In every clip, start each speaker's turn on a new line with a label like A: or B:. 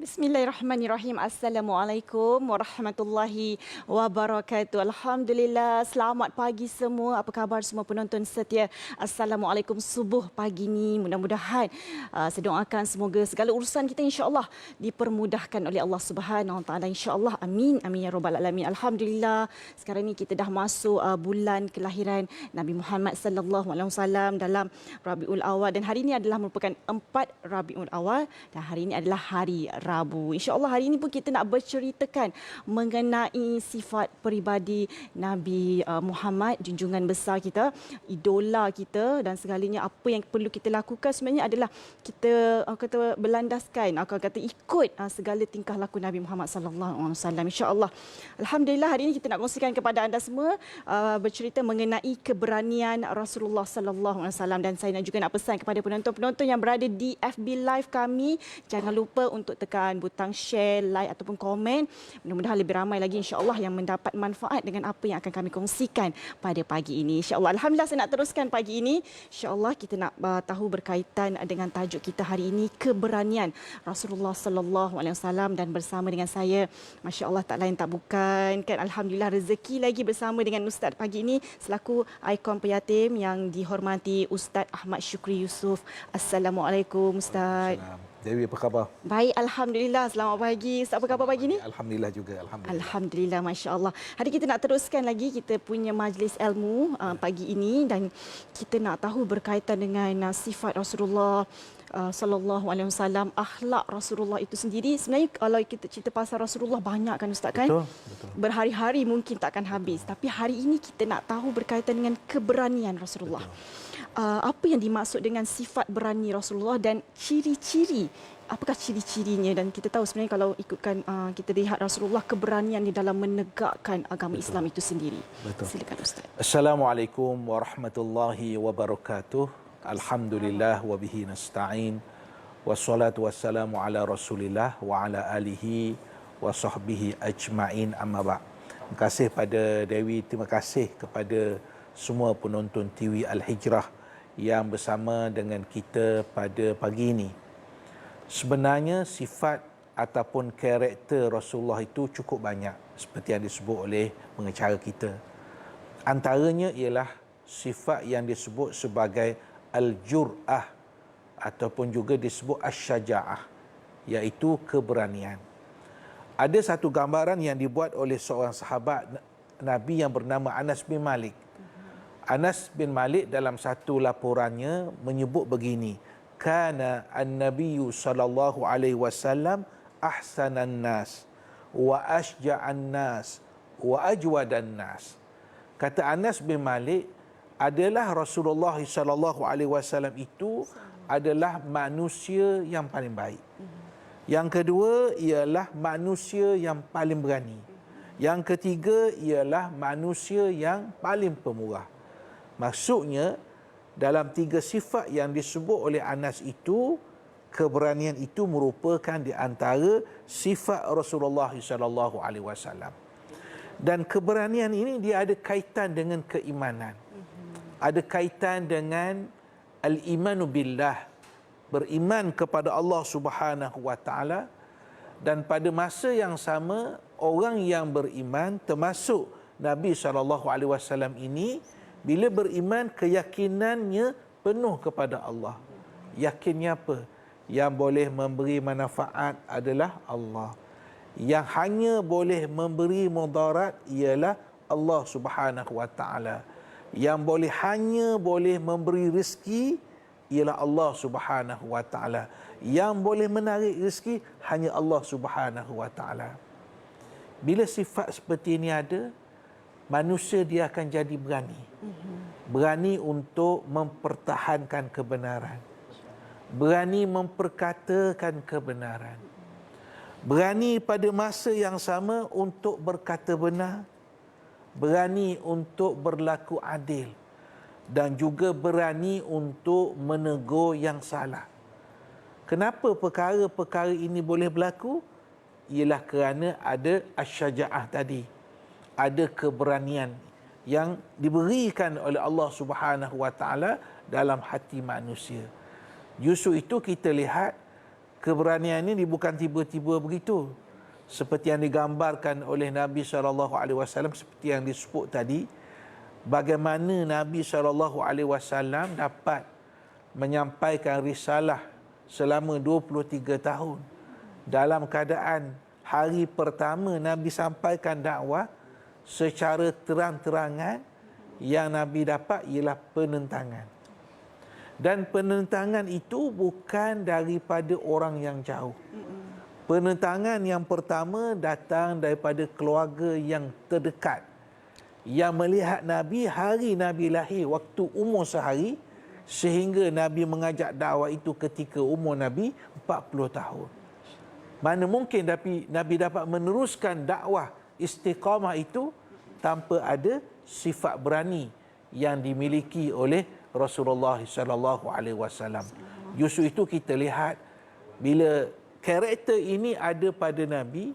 A: Bismillahirrahmanirrahim. Assalamualaikum warahmatullahi wabarakatuh. Alhamdulillah. Selamat pagi semua. Apa khabar semua penonton setia? Assalamualaikum subuh pagi ni. Mudah-mudahan saya doakan semoga segala urusan kita insya-Allah dipermudahkan oleh Allah Subhanahu Wa Taala insya-Allah. Amin. Amin ya rabbal alamin. Alhamdulillah. Sekarang ni kita dah masuk bulan kelahiran Nabi Muhammad sallallahu alaihi wasallam dalam Rabiul Awal, dan hari ini adalah merupakan 4 Rabiul Awal dan hari ini adalah hari Rabu. InsyaAllah hari ini pun kita nak berceritakan mengenai sifat peribadi Nabi Muhammad, junjungan besar kita, idola kita, dan segalanya apa yang perlu kita lakukan sebenarnya adalah kita kata berlandaskan, kata ikut segala tingkah laku Nabi Muhammad sallallahu alaihi wasallam insya-Allah. Alhamdulillah hari ini kita nak kongsikan kepada anda semua bercerita mengenai keberanian Rasulullah sallallahu alaihi wasallam, dan saya juga nak pesan kepada penonton-penonton yang berada di FB Live kami, jangan lupa untuk tekan butang share, like ataupun komen. Mudah-mudahan lebih ramai lagi insya-Allah yang mendapat manfaat dengan apa yang akan kami kongsikan pada pagi ini insya-Allah. Alhamdulillah saya nak teruskan pagi ini. Insya-Allah kita nak tahu berkaitan dengan tajuk kita hari ini, keberanian Rasulullah sallallahu alaihi wasallam, dan bersama dengan saya masya-Allah tak lain tak bukan kan, alhamdulillah rezeki lagi bersama dengan Ustaz pagi ini selaku ikon peyatim yang dihormati Ustaz Ahmad Syukri Yusof. Assalamualaikum Ustaz.
B: Dewi, apa khabar?
A: Baik, alhamdulillah. Selamat pagi. Ustaz, apa khabar pagi ni?
B: Alhamdulillah juga.
A: Alhamdulillah, masya-Allah. Hari kita nak teruskan lagi kita punya majlis ilmu pagi ini, dan kita nak tahu berkaitan dengan sifat Rasulullah sallallahu alaihi wasallam, akhlak Rasulullah itu sendiri. Sebenarnya kalau kita cerita pasal Rasulullah banyak kan Ustaz kan?
B: Betul.
A: Berhari-hari mungkin takkan habis. Tapi hari ini kita nak tahu berkaitan dengan keberanian Rasulullah. Apa yang dimaksud dengan sifat berani Rasulullah dan ciri-ciri, apakah ciri-cirinya, dan kita tahu sebenarnya kalau ikutkan kita lihat Rasulullah keberanian di dalam menegakkan agama Islam itu sendiri. Silakan Ustaz.
B: Assalamualaikum warahmatullahi wabarakatuh. Alhamdulillah wa bihi nasta'in. Wassalatu wassalamu ala Rasulillah wa ala alihi wa sahbihi ajma'in, amma ba'. Terima kasih pada Dewi, terima kasih kepada semua penonton TV Al-Hijrah yang bersama dengan kita pada pagi ini. Sebenarnya sifat ataupun karakter Rasulullah itu cukup banyak seperti yang disebut oleh pengacara kita. Antaranya ialah sifat yang disebut sebagai al-jur'ah ataupun juga disebut asy-syaja'ah, iaitu keberanian. Ada satu gambaran yang dibuat oleh seorang sahabat Nabi yang bernama Anas bin Malik. Anas bin Malik dalam satu laporannya menyebut begini, kana an-nabiyyu sallallahu alaihi wasallam ahsanan nas wa asja'an nas wa ajwadan nas. Kata Anas bin Malik, adalah Rasulullah sallallahu alaihi wasallam itu adalah manusia yang paling baik. Yang kedua ialah manusia yang paling berani. Yang ketiga ialah manusia yang paling pemurah. Maksudnya dalam 3 sifat yang disebut oleh Anas itu, keberanian itu merupakan di antara sifat Rasulullah sallallahu alaihi wasallam. Dan keberanian ini dia ada kaitan dengan keimanan. Ada kaitan dengan al-imanu billah, beriman kepada Allah Subhanahu wa taala. Dan pada masa yang sama, orang yang beriman termasuk Nabi SAW ini, bila beriman keyakinannya penuh kepada Allah. Yakinnya apa? Yang boleh memberi manfaat adalah Allah. Yang hanya boleh memberi mudarat ialah Allah Subhanahu wa taala. Yang hanya boleh memberi rezeki ialah Allah Subhanahu wa taala. Yang boleh menarik rezeki hanya Allah Subhanahu wa taala. Bila sifat seperti ini ada, manusia dia akan jadi berani. Berani untuk mempertahankan kebenaran. Berani memperkatakan kebenaran. Berani pada masa yang sama untuk berkata benar. Berani untuk berlaku adil. Dan juga berani untuk menegur yang salah. Kenapa perkara-perkara ini boleh berlaku? Ialah kerana ada asy-syaja'ah tadi. Ada keberanian yang diberikan oleh Allah Subhanahu wa taala dalam hati manusia. Justru itu kita lihat keberanian ini bukan tiba-tiba begitu. Seperti yang digambarkan oleh Nabi SAW, seperti yang disebut tadi, bagaimana Nabi SAW dapat menyampaikan risalah selama 23 tahun. Dalam keadaan hari pertama Nabi sampaikan dakwah, secara terang-terangan yang Nabi dapat ialah penentangan. Dan penentangan itu bukan daripada orang yang jauh. Penentangan yang pertama datang daripada keluarga yang terdekat, yang melihat Nabi hari Nabi lahir, waktu umur sehari, sehingga Nabi mengajak dakwah itu ketika umur Nabi 40 tahun. Mana mungkin Nabi dapat meneruskan dakwah istiqamah itu tanpa ada sifat berani yang dimiliki oleh Rasulullah sallallahu alaihi wasallam. Justru itu kita lihat bila karakter ini ada pada Nabi,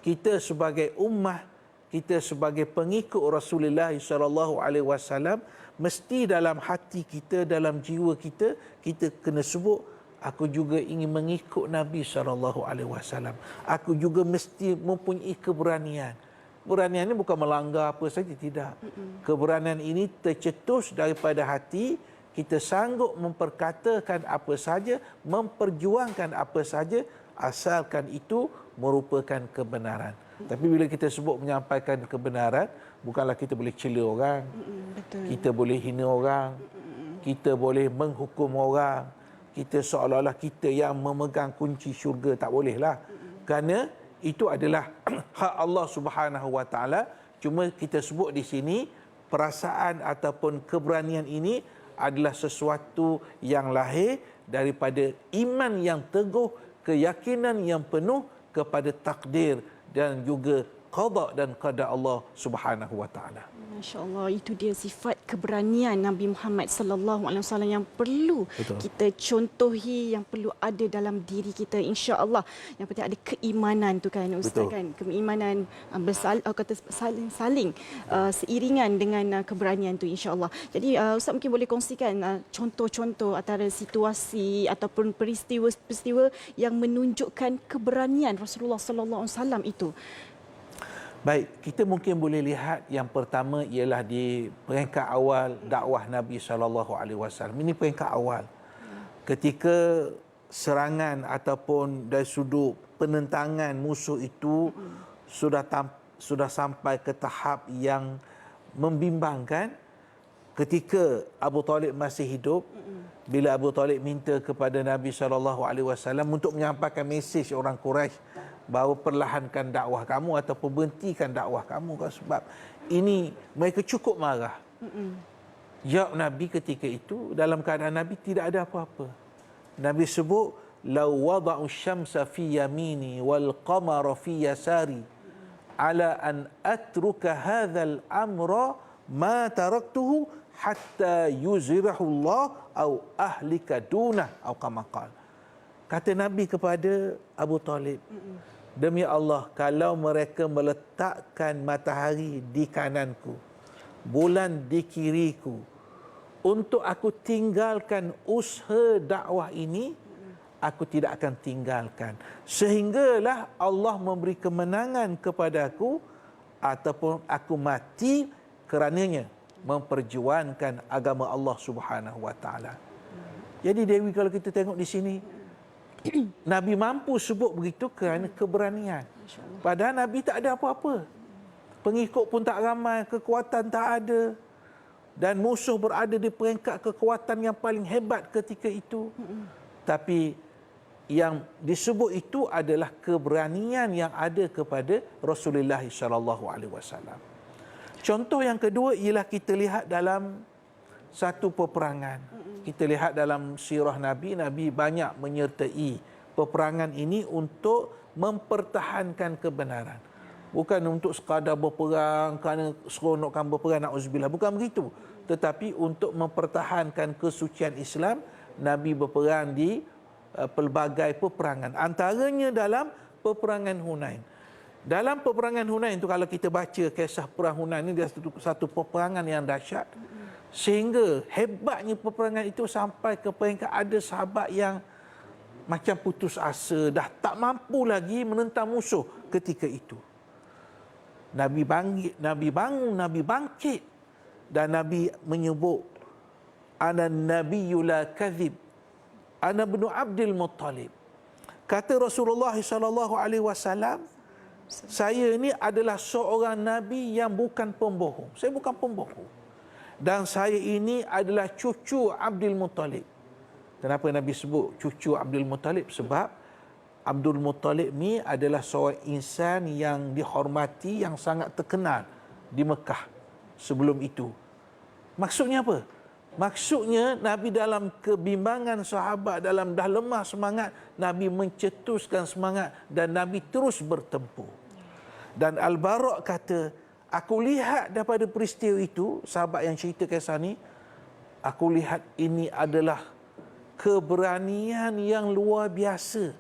B: kita sebagai ummah, kita sebagai pengikut Rasulullah sallallahu alaihi wasallam, mesti dalam hati kita, dalam jiwa kita, kita kena sebut, aku juga ingin mengikut Nabi sallallahu alaihi wasallam. Aku juga mesti mempunyai keberanian. Keberanian ini bukan melanggar apa saja, tidak. Keberanian ini tercetus daripada hati, kita sanggup memperkatakan apa saja, memperjuangkan apa saja, asalkan itu merupakan kebenaran. Tapi bila kita sebut menyampaikan kebenaran, bukanlah kita boleh cela orang, kita boleh hina orang, kita boleh menghukum orang, kita seolah-olah kita yang memegang kunci syurga, tak bolehlah. Kerana itu adalah hak Allah Subhanahu wa taala. Cuma kita sebut di sini perasaan ataupun keberanian ini adalah sesuatu yang lahir daripada iman yang teguh, keyakinan yang penuh kepada takdir dan juga qada dan qada Allah Subhanahu wa taala.
A: Masya-Allah, itu dia sifat keberanian Nabi Muhammad sallallahu alaihi wasallam yang perlu kita contohi, yang perlu ada dalam diri kita, insya-Allah. Yang penting ada keimanan tu kan Ustaz. Kan, keimanan saling seiringan dengan keberanian tu, insya-Allah. Jadi Ustaz mungkin boleh kongsikan contoh-contoh antara situasi ataupun peristiwa-peristiwa yang menunjukkan keberanian Rasulullah sallallahu alaihi wasallam itu.
B: Baik, kita mungkin boleh lihat yang pertama ialah di peringkat awal dakwah Nabi SAW. Ini peringkat awal. Ketika serangan ataupun dari sudut penentangan musuh itu sudah sampai ke tahap yang membimbangkan. Ketika Abu Talib masih hidup, bila Abu Talib minta kepada Nabi SAW untuk menyampaikan mesej orang Quraisy bahawa perlahankan dakwah kamu ataupun berhentikan dakwah kamu, sebab ini mereka cukup marah. Jawab Nabi ketika itu, dalam keadaan Nabi tidak ada apa-apa. Nabi sebut, "Law wada'u syamsa fi yamini wal qamara fi yasari ala an atruka hadzal amra ma taraktuhu hatta yuzirahu Allah au ahlika dunah," atau kama qala. Kata Nabi kepada Abu Talib, "Demi Allah, kalau mereka meletakkan matahari di kananku, bulan di kiriku, untuk aku tinggalkan usaha dakwah ini, aku tidak akan tinggalkan. Sehinggalah Allah memberi kemenangan kepadaku ataupun aku mati kerananya memperjuangkan agama Allah Subhanahu wa taala." Jadi Dewi, kalau kita tengok di sini, Nabi mampu sebut begitu kerana keberanian. Padahal Nabi tak ada apa-apa. Pengikut pun tak ramai, kekuatan tak ada. Dan musuh berada di peringkat kekuatan yang paling hebat ketika itu. Tapi yang disebut itu adalah keberanian yang ada kepada Rasulullah SAW. Contoh yang kedua ialah kita lihat dalam satu peperangan. Kita lihat dalam sirah Nabi, Nabi banyak menyertai peperangan ini untuk mempertahankan kebenaran. Bukan untuk sekadar berperang kerana seronokkan berperang, na'udzubillah, bukan begitu. Tetapi untuk mempertahankan kesucian Islam, Nabi berperang di pelbagai peperangan. Antaranya dalam peperangan Hunain. Dalam peperangan Hunain itu, kalau kita baca kisah perang Hunain ini, dia satu peperangan yang dahsyat. Sehingga hebatnya peperangan itu sampai ke peringkat ada sahabat yang macam putus asa, dah tak mampu lagi menentang musuh ketika itu. Nabi bangun, Nabi bangkit, dan Nabi menyebut, "Ana nabiyyu la kadhib, ana ibnu Abdul Muttalib." Kata Rasulullah SAW, "Saya ini adalah seorang nabi yang bukan pembohong. Saya bukan pembohong. Dan saya ini adalah cucu Abdul Muttalib." Kenapa Nabi sebut cucu Abdul Muttalib? Sebab Abdul Muttalib ni adalah seorang insan yang dihormati, yang sangat terkenal di Mekah sebelum itu. Maksudnya apa? Maksudnya Nabi dalam kebimbangan sahabat, dalam dah lemah semangat, Nabi mencetuskan semangat dan Nabi terus bertempur. Dan Al-Bara' kata, "Aku lihat daripada peristiwa itu," sahabat yang cerita kisah ni, "aku lihat ini adalah keberanian yang luar biasa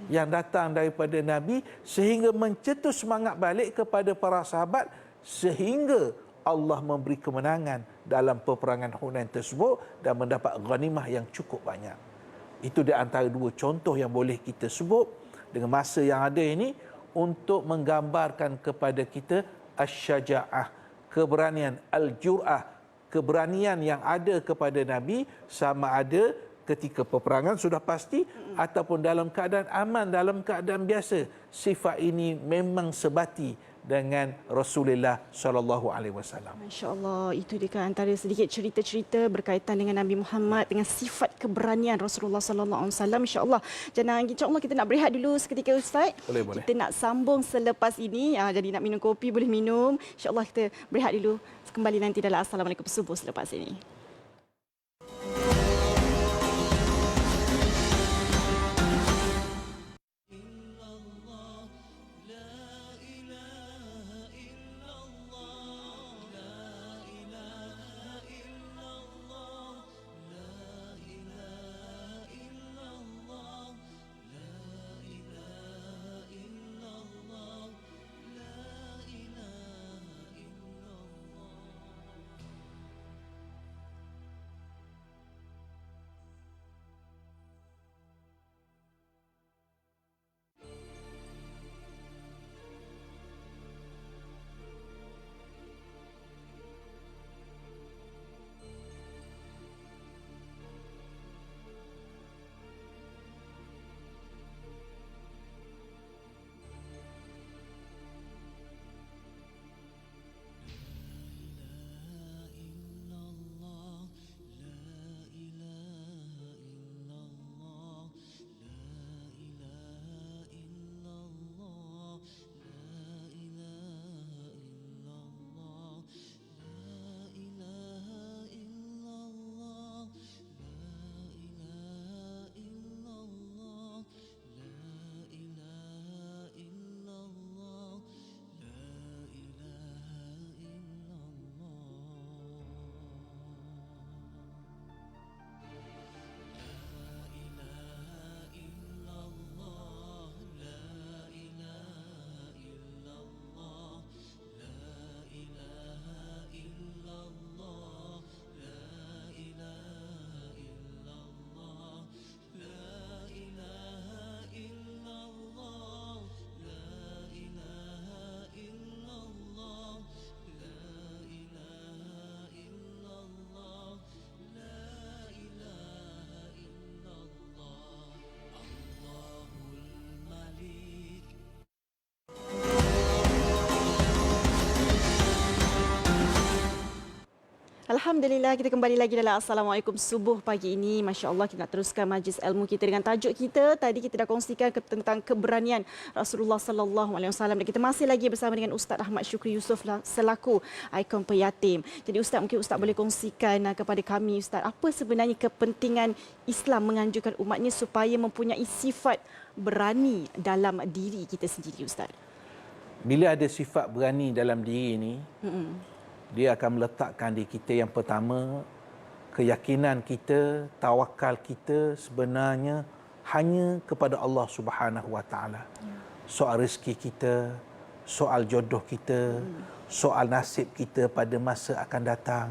B: yang datang daripada Nabi, sehingga mencetus semangat balik kepada para sahabat, sehingga Allah memberi kemenangan dalam peperangan Hunain tersebut dan mendapat ghanimah yang cukup banyak." Itu di antara dua contoh yang boleh kita sebut dengan masa yang ada ini untuk menggambarkan kepada kita asy-syaja'ah, keberanian, al-jur'ah, keberanian yang ada kepada Nabi, sama ada ketika peperangan sudah pasti ataupun dalam keadaan aman, dalam keadaan biasa. Sifat ini memang sebati dengan Rasulullah SAW.
A: Masya-Allah, itu dia kan antara sedikit cerita-cerita berkaitan dengan Nabi Muhammad, dengan sifat keberanian Rasulullah sallallahu alaihi wasallam. Insya-Allah. Dan insya-Allah kita nak berehat dulu seketika, Ustaz.
B: Boleh.
A: Kita nak sambung selepas ini. Jadi nak minum kopi boleh minum. Insya-Allah kita berehat dulu. Kembali nanti dalam Assalamualaikum Subuh selepas ini. Alhamdulillah, kita kembali lagi dalam Assalamualaikum Subuh pagi ini. Masya Allah, kita nak teruskan majlis ilmu kita dengan tajuk kita. Tadi kita dah kongsikan tentang keberanian Rasulullah Sallallahu Alaihi Wasallam. Dan kita masih lagi bersama dengan Ustaz Ahmad Syukri Yusof selaku ikon penyatim. Jadi Ustaz, mungkin Ustaz boleh kongsikan kepada kami, Ustaz, apa sebenarnya kepentingan Islam menganjurkan umatnya supaya mempunyai sifat berani dalam diri kita sendiri, Ustaz?
B: Bila ada sifat berani dalam diri ini, dia akan meletakkan di kita yang pertama, keyakinan kita, tawakal kita sebenarnya hanya kepada Allah Subhanahu Wa Taala. Soal rezeki kita, soal jodoh kita, soal nasib kita pada masa akan datang.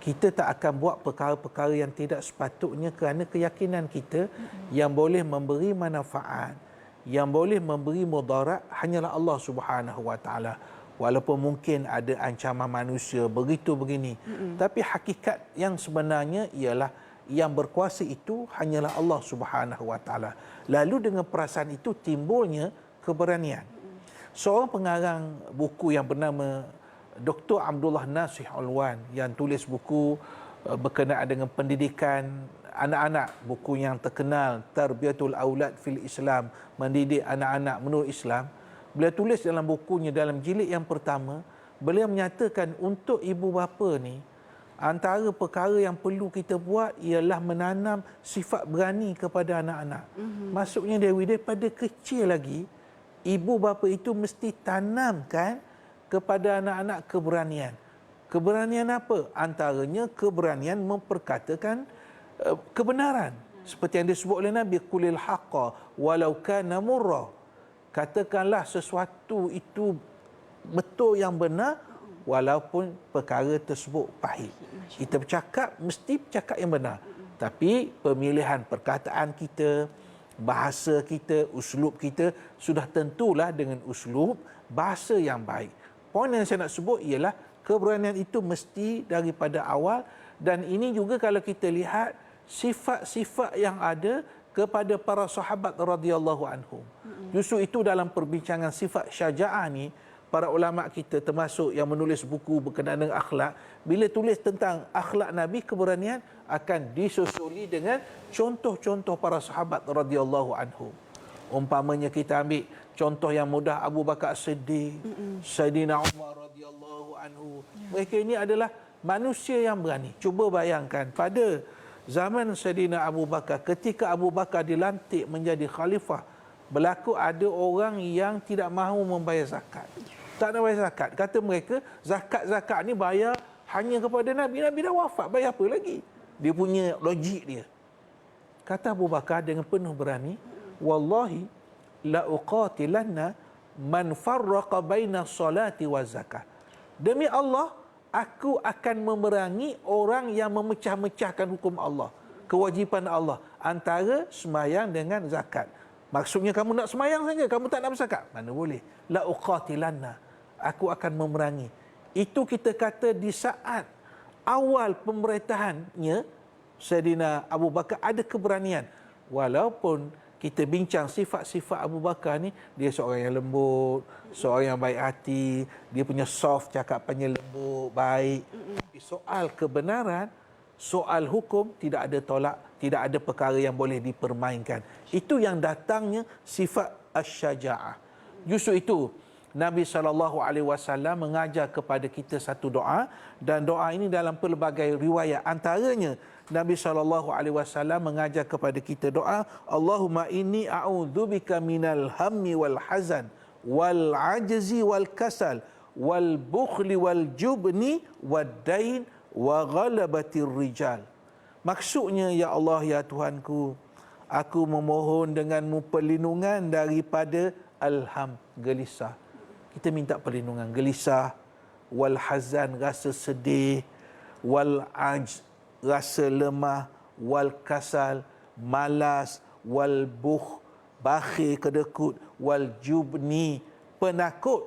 B: Kita tak akan buat perkara-perkara yang tidak sepatutnya kerana keyakinan kita yang boleh memberi manfaat, yang boleh memberi mudarat hanyalah Allah Subhanahu Wa Taala. Walaupun mungkin ada ancaman manusia begitu begini, tapi hakikat yang sebenarnya ialah yang berkuasa itu hanyalah Allah Subhanahu Wa Taala. Lalu dengan perasaan itu timbulnya keberanian. Seorang pengarang buku yang bernama Dr. Abdullah Nasih Alwan yang tulis buku berkenaan dengan pendidikan anak-anak, buku yang terkenal Tarbiyatul Aulad fil Islam, mendidik anak-anak menurut Islam. Beliau tulis dalam bukunya, dalam jilid yang pertama, beliau menyatakan untuk ibu bapa ni, antara perkara yang perlu kita buat ialah menanam sifat berani kepada anak-anak. Maksudnya Dewi, daripada kecil lagi, ibu bapa itu mesti tanamkan kepada anak-anak keberanian. Keberanian apa? Antaranya keberanian memperkatakan kebenaran. Seperti yang disebut oleh Nabi, qulil haqqa walau kana murra. Katakanlah sesuatu itu betul yang benar walaupun perkara tersebut pahit. Kita bercakap mesti bercakap yang benar. Tapi pemilihan perkataan kita, bahasa kita, uslub kita sudah tentulah dengan uslub bahasa yang baik. Poin yang saya nak sebut ialah keberanian itu mesti daripada awal, dan ini juga kalau kita lihat sifat-sifat yang ada kepada para sahabat radhiyallahu anhum. Justru itu dalam perbincangan sifat syaja'ah ni, para ulama kita termasuk yang menulis buku berkenaan dengan akhlak, bila tulis tentang akhlak Nabi, keberanian akan disusuli dengan contoh-contoh para sahabat radhiyallahu anhum. Umpamanya kita ambil contoh yang mudah, Abu Bakar Siddiq, Sayyidina Umar radhiyallahu anhu. Mereka ini adalah manusia yang berani. Cuba bayangkan pada zaman Sayyidina Abu Bakar, ketika Abu Bakar dilantik menjadi khalifah, berlaku ada orang yang tidak mahu membayar zakat. Tak nak bayar zakat. Kata mereka, zakat-zakat ni bayar hanya kepada Nabi. Nabi dah wafat, bayar apa lagi? Dia punya logik dia. Kata Abu Bakar dengan penuh berani, wallahi la uqatilanna man farraqa baina salati wa zakat. Demi Allah, aku akan memerangi orang yang memecah-mecahkan hukum Allah, kewajipan Allah antara sembahyang dengan zakat. Maksudnya kamu nak sembahyang saja, kamu tak nak berzakat, mana boleh. La uqatilanna, aku akan memerangi. Itu kita kata di saat awal pemerintahannya Sayyidina Abu Bakar ada keberanian. Walaupun kita bincang sifat-sifat Abu Bakar ni, dia seorang yang lembut, seorang yang baik hati, dia punya soft, cakapannya lembut, baik. Tapi soal kebenaran, soal hukum, tidak ada tolak, tidak ada perkara yang boleh dipermainkan. Itu yang datangnya sifat asy-syaja'ah. Justru itu Nabi SAW mengajar kepada kita satu doa, dan doa ini dalam pelbagai riwayat. Antaranya Nabi SAW mengajar kepada kita doa, Allahumma inni a'udzubika minal hammi wal hazan wal ajzi wal kasal wal bukhli wal jubni wad dain wa ghalabatir rijal. Maksudnya, ya Allah, ya Tuhanku, aku memohon denganmu perlindungan daripada alham, gelisah. Kita minta perlindungan gelisah, wal hazan, rasa sedih, wal ajz, rasa lemah, wal kasal, malas, wal bukh, bakhil, kedekut, wal jubni, penakut,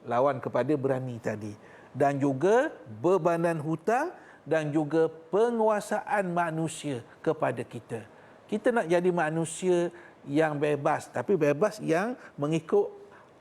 B: lawan kepada berani tadi, dan juga bebanan hutang, dan juga penguasaan manusia kepada kita. Kita nak jadi manusia yang bebas, tapi bebas yang mengikut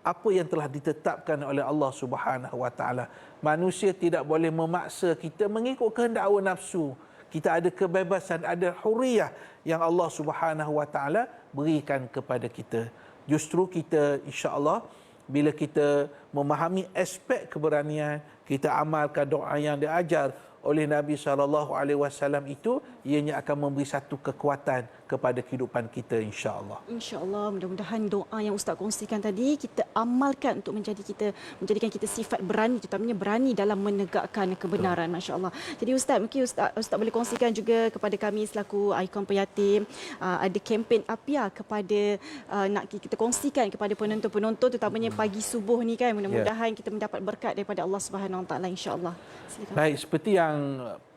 B: apa yang telah ditetapkan oleh Allah Subhanahu wa taala. Manusia tidak boleh memaksa kita mengikut kehendak hawa nafsu. Kita ada kebebasan, ada huriyah yang Allah Subhanahu wa taala berikan kepada kita. Justru kita insya-Allah bila kita memahami aspek keberanian, kita amalkan doa yang diajar oleh Nabi SAW itu, ianya akan memberi satu kekuatan kepada kehidupan kita insya-Allah.
A: InsyaAllah, mudah-mudahan doa yang Ustaz kongsikan tadi kita amalkan untuk menjadikan kita sifat berani, terutamanya berani dalam menegakkan kebenaran. Masya-Allah. Jadi Ustaz, mungkin Ustaz boleh kongsikan juga kepada kami selaku ikon peyatim, ada kempen APIA kepada nak kita kongsikan kepada penonton-penonton, terutamanya pagi subuh ni kan, mudah-mudahan kita mendapat berkat daripada Allah Subhanahu Wa Taala insya-Allah. Silakan.
B: Baik, seperti yang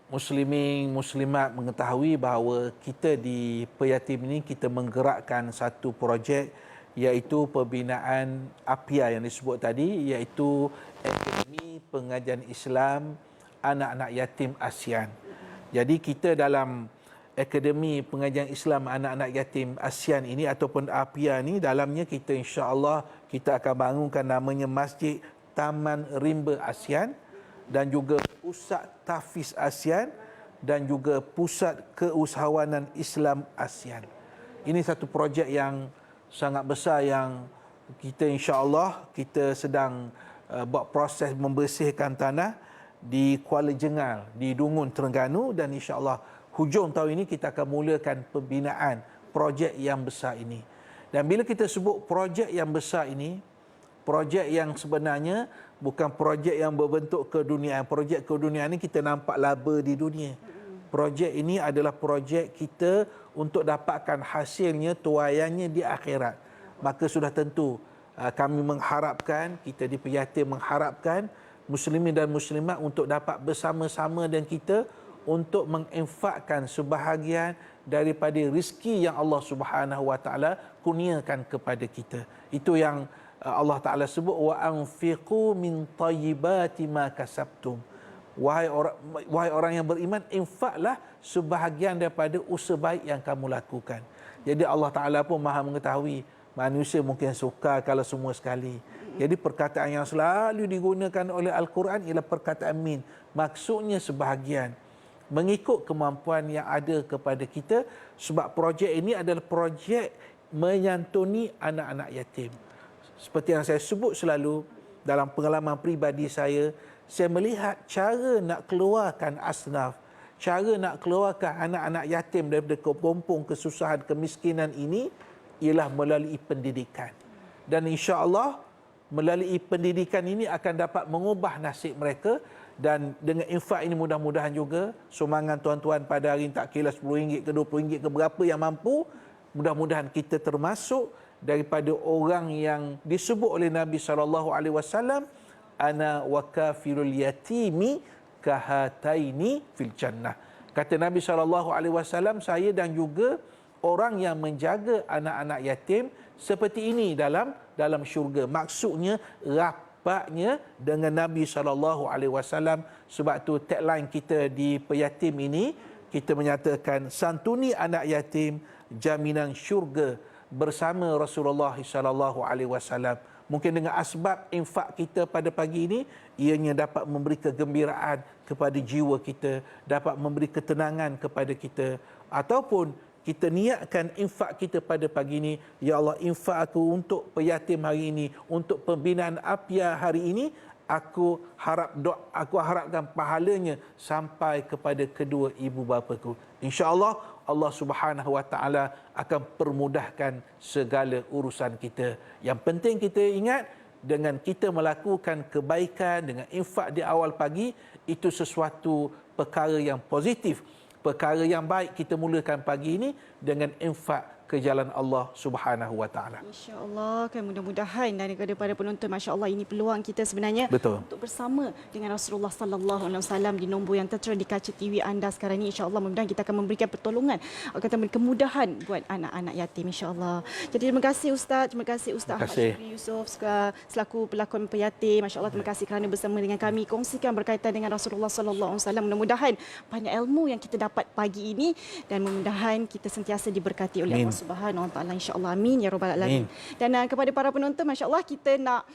B: muslimin, muslimat mengetahui bahawa kita di Peyatim ini kita menggerakkan satu projek iaitu pembinaan APIA yang disebut tadi, iaitu Akademi Pengajian Islam Anak-anak Yatim ASEAN. Jadi kita dalam Akademi Pengajian Islam Anak-anak Yatim ASEAN ini ataupun APIA ini, dalamnya kita insya-Allah kita akan bangunkan namanya Masjid Taman Rimba ASEAN dan juga Pusat Tahfiz ASEAN dan juga Pusat Keusahawanan Islam ASEAN. Ini satu projek yang sangat besar yang kita insya-Allah kita sedang buat proses membersihkan tanah di Kuala Jengal, di Dungun, Terengganu, dan insya-Allah hujung tahun ini kita akan mulakan pembinaan projek yang besar ini. Dan bila kita sebut projek yang besar ini, projek yang sebenarnya bukan projek yang berbentuk keduniaan. Projek keduniaan ini kita nampak laba di dunia. Projek ini adalah projek kita untuk dapatkan hasilnya, tuaiannya di akhirat. Maka sudah tentu kami mengharapkan, kita di Peyatim mengharapkan muslimin dan muslimat untuk dapat bersama-sama dengan kita untuk menginfakkan sebahagian daripada rezeki yang Allah Subhanahu Wa Taala kurniakan kepada kita. Itu yang Allah Ta'ala sebut, wa anfiqu min tayyibati ma kasabtum. Wahai orang yang beriman, infaklah sebahagian daripada usaha baik yang kamu lakukan. Jadi Allah Ta'ala pun maha mengetahui. Manusia mungkin suka kalau semua sekali. Jadi perkataan yang selalu digunakan oleh Al-Quran ialah perkataan min. Maksudnya sebahagian. Mengikut kemampuan yang ada kepada kita. Sebab projek ini adalah projek menyantuni anak-anak yatim. Seperti yang saya sebut selalu dalam pengalaman peribadi saya melihat cara nak keluarkan asnaf, cara nak keluarkan anak-anak yatim daripada kepompong kesusahan, kemiskinan ini ialah melalui pendidikan. Dan insya-Allah melalui pendidikan ini akan dapat mengubah nasib mereka. Dan dengan infak ini mudah-mudahan juga sumbangan tuan-tuan pada hari ini tak kira RM10 ke RM20 ke berapa yang mampu, mudah-mudahan kita termasuk daripada orang yang disebut oleh Nabi SAW, ana wa kafirul yatimi kahataini fil jannah. Kata Nabi SAW, saya dan juga orang yang menjaga anak-anak yatim seperti ini dalam syurga. Maksudnya rapatnya dengan Nabi SAW. Sebab tu tagline kita di Peyatim ini, kita menyatakan santuni anak yatim, jaminan syurga bersama Rasulullah SAW. Mungkin dengan asbab infak kita pada pagi ini, ianya dapat memberi kegembiraan kepada jiwa kita, dapat memberi ketenangan kepada kita. Ataupun kita niatkan infak kita pada pagi ini, ya Allah, infak aku untuk peyatim hari ini, untuk pembinaan APIA hari ini, aku harapkan pahalanya sampai kepada kedua ibu bapaku. InsyaAllah Allah Subhanahu Wa Taala akan permudahkan segala urusan kita. Yang penting kita ingat, dengan kita melakukan kebaikan dengan infak di awal pagi, itu sesuatu perkara yang positif, perkara yang baik. Kita mulakan pagi ini dengan infak ke jalan Allah Subhanahu Wa Taala.
A: Insya-Allah, kan mudah-mudahan daripada para penonton, masya-Allah, ini peluang kita sebenarnya.
B: Betul.
A: Untuk bersama dengan Rasulullah sallallahu alaihi wasallam di nombor yang tertera di kaca TV anda sekarang ini. Insya-Allah mudah-mudahan kita akan memberikan pertolongan, akan memberi kemudahan buat anak-anak yatim, insya-Allah. Jadi terima kasih Ustaz, terima kasih Ustaz Syukri Yusof selaku pelakon peyatim. Masya-Allah, terima kasih kerana bersama dengan kami kongsikan berkaitan dengan Rasulullah sallallahu alaihi wasallam. Mudah-mudahan banyak ilmu yang kita dapat pagi ini dan mudah-mudahan kita sentiasa diberkati oleh Allah Subhanahu Wa Taala, insya-Allah. Amin ya rabbal alamin. Dan kepada para penonton, masya-Allah kita nak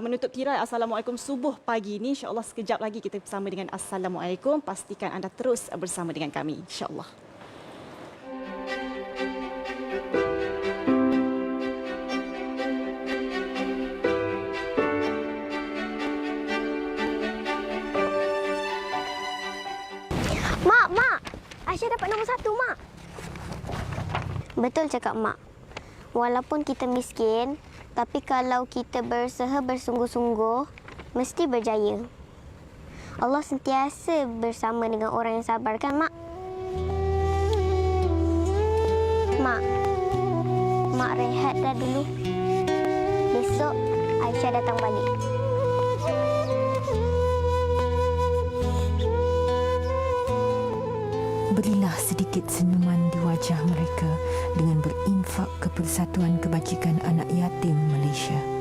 A: menutup tirai Assalamualaikum subuh pagi ini. Insya-Allah sekejap lagi kita bersama dengan Assalamualaikum. Pastikan anda terus bersama dengan kami, insya-Allah.
C: Mak, Aisyah dapat nombor 1, Mak. Betul cakap Mak. Walaupun kita miskin, tapi kalau kita berusaha bersungguh-sungguh, mesti berjaya. Allah sentiasa bersama dengan orang yang sabar, kan, Mak? Mak rehat dah dulu. Besok Aisyah datang balik.
D: Berilah sedikit senyuman di wajah mereka dengan berinfak ke Persatuan Kebajikan Anak Yatim Malaysia.